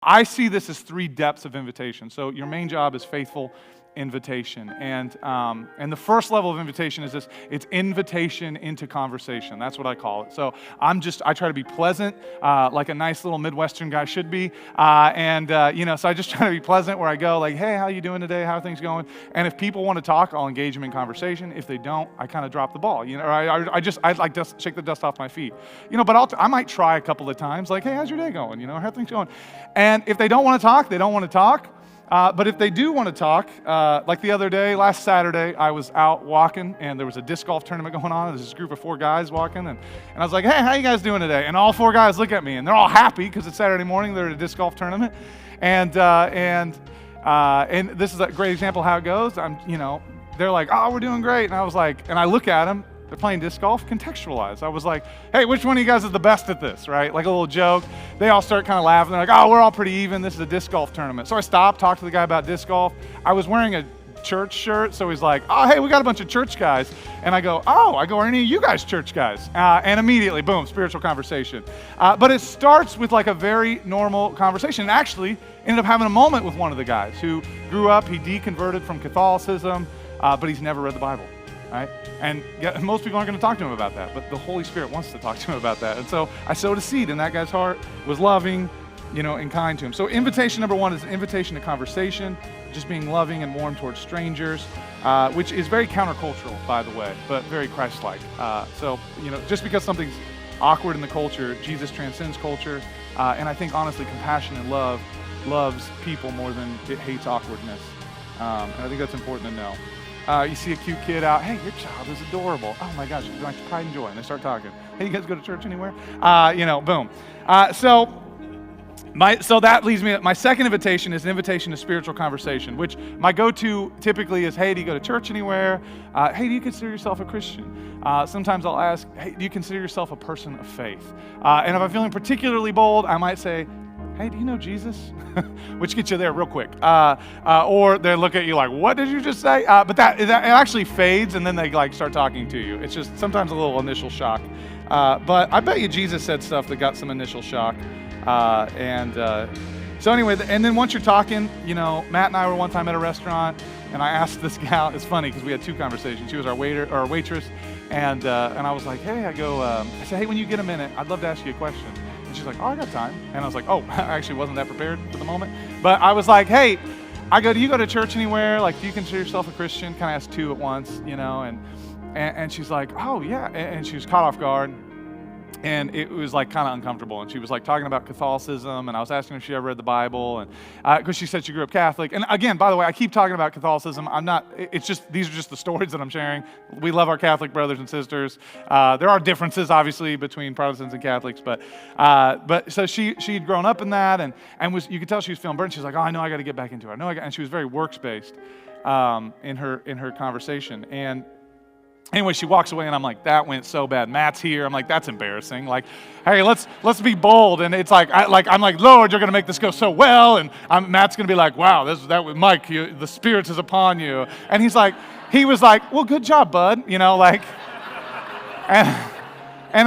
I see this as 3 depths of invitation. So your main job is faithful invitation. And the first level of invitation is this. It's invitation into conversation. That's what I call it. So I try to be pleasant, like a nice little Midwestern guy should be. So I just try to be pleasant where I go, like, hey, how you doing today? How are things going? And if people want to talk, I'll engage them in conversation. If they don't, I kind of drop the ball. Or I like to shake the dust off my feet. But I might try a couple of times, like, hey, how's your day going? How are things going? And if they don't want to talk, they don't want to talk. But if they do want to talk, like the other day, last Saturday, I was out walking, and there was a disc golf tournament going on. There's this group of 4 guys walking, and I was like, hey, how you guys doing today? And all 4 guys look at me, and they're all happy because it's Saturday morning. They're at a disc golf tournament, and this is a great example of how it goes. They're like, oh, we're doing great, and I was like, and I look at them. They're playing disc golf, contextualized. I was like, hey, which one of you guys is the best at this, right? Like a little joke. They all start kind of laughing. They're like, oh, we're all pretty even. This is a disc golf tournament. So I stopped, talked to the guy about disc golf. I was wearing a church shirt, so he's like, oh, hey, we got a bunch of church guys. And I go, are any of you guys church guys? And immediately, boom, spiritual conversation. But it starts with like a very normal conversation. And actually, ended up having a moment with one of the guys who grew up, he deconverted from Catholicism, but he's never read the Bible. Right? And most people aren't going to talk to him about that, but the Holy Spirit wants to talk to him about that. And so I sowed a seed in that guy's heart, was loving, and kind to him. So invitation number 1 is an invitation to conversation, just being loving and warm towards strangers, which is very countercultural, by the way, but very Christ-like. Just because something's awkward in the culture, Jesus transcends culture. And I think, honestly, compassion and love loves people more than it hates awkwardness. And I think that's important to know. You see a cute kid out, hey, your child is adorable. Oh my gosh, it's like pride and joy. And they start talking. Hey, you guys go to church anywhere? Boom. So that leads me to my second invitation is an invitation to spiritual conversation, which my go-to typically is, hey, do you go to church anywhere? Hey, do you consider yourself a Christian? Sometimes I'll ask, hey, do you consider yourself a person of faith? And if I'm feeling particularly bold, I might say, hey, do you know Jesus? Which gets you there real quick. Or they look at you like, what did you just say? But that it actually fades, and then they start talking to you. It's just sometimes a little initial shock. But I bet you Jesus said stuff that got some initial shock. So anyway, and then once you're talking, Matt and I were one time at a restaurant, and I asked this gal, it's funny because we had 2 conversations. She was our waiter or our waitress, and I was like, hey, I said, hey, when you get a minute, I'd love to ask you a question. And she's like, oh, I got time. And I was like, oh, I actually wasn't that prepared for the moment. But I was like, hey, do you go to church anywhere? Like, do you consider yourself a Christian? Kind of asked 2 at once, and she's like, oh, yeah. And she was caught off guard. And it was kind of uncomfortable. And she was talking about Catholicism, and I was asking her if she ever read the Bible, and because she said she grew up Catholic. And again, by the way, I keep talking about Catholicism. These are just the stories that I'm sharing. We love our Catholic brothers and sisters. There are differences, obviously, between Protestants and Catholics, but so she'd grown up in that, and you could tell she was feeling burdened. She's like, oh, I know I got to get back into it. And she was very works-based in her conversation. And anyway, she walks away, and I'm like, that went so bad. Matt's here. I'm like, that's embarrassing. Like, hey, let's be bold. And it's I'm like, Lord, you're going to make this go so well. And Matt's going to be like, wow, Mike, the Spirit is upon you. And he was like, well, good job, bud. And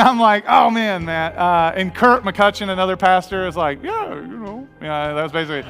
I'm like, oh man, Matt. And Kurt McCutcheon, another pastor, is like, yeah, that's basically.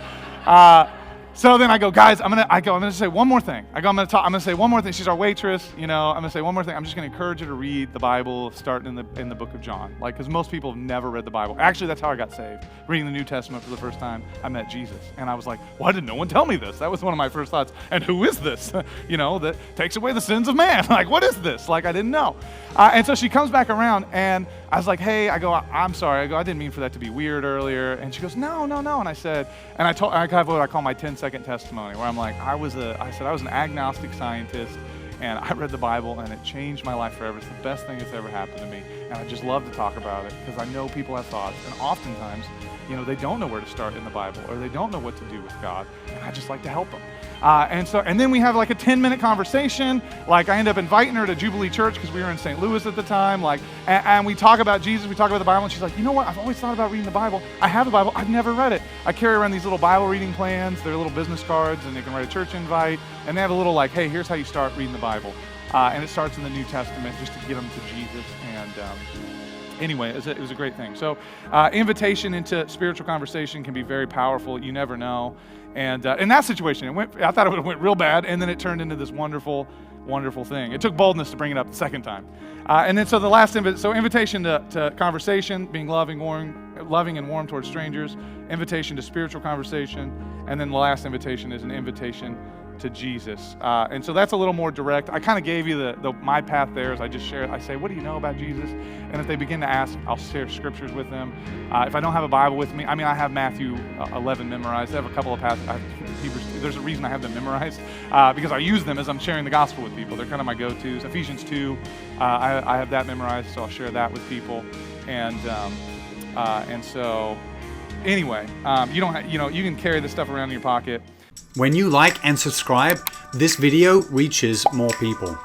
So then I go, guys, I'm gonna say one more thing. I'm gonna say one more thing. She's our waitress, I'm gonna say one more thing. I'm just gonna encourage her to read the Bible, starting in the book of John. Because most people have never read the Bible. Actually, that's how I got saved. Reading the New Testament for the first time, I met Jesus. And I was like, why did no one tell me this? That was one of my first thoughts. And who is this? That takes away the sins of man. What is this? I didn't know. And so she comes back around, and I was like, hey, I'm sorry. I didn't mean for that to be weird earlier. And she goes, no. And I said, and I have what I call my 10-second testimony, where I'm like, I said I was an agnostic scientist, and I read the Bible, and it changed my life forever. It's the best thing that's ever happened to me, and I just love to talk about it because I know people have thoughts, and oftentimes, they don't know where to start in the Bible, or they don't know what to do with God, and I just like to help them. And then we have a 10-minute conversation. I end up inviting her to Jubilee Church because we were in St. Louis at the time. And we talk about Jesus, we talk about the Bible, and she's like, you know what? I've always thought about reading the Bible. I have the Bible. I've never read it. I carry around these little Bible reading plans. They're little business cards, and they can write a church invite. And they have a little hey, here's how you start reading the Bible. And it starts in the New Testament just to get them to Jesus. anyway, it was a great thing. So invitation into spiritual conversation can be very powerful. You never know. And in that situation, I thought it went real bad, and then it turned into this wonderful, wonderful thing. It took boldness to bring it up the second time. And then so the last invitation to conversation, being loving and warm towards strangers, invitation to spiritual conversation, and then the last invitation is an invitation to Jesus. And so that's a little more direct. I kind of gave you my path there as I just shared. I say, what do you know about Jesus? And if they begin to ask, I'll share scriptures with them. If I don't have a Bible with me, I have Matthew 11 memorized. I have a couple of passages. There's a reason I have them memorized because I use them as I'm sharing the gospel with people. They're kind of my go-tos. Ephesians 2, I have that memorized, so I'll share that with people. And so anyway, you can carry this stuff around in your pocket. When you like and subscribe, this video reaches more people.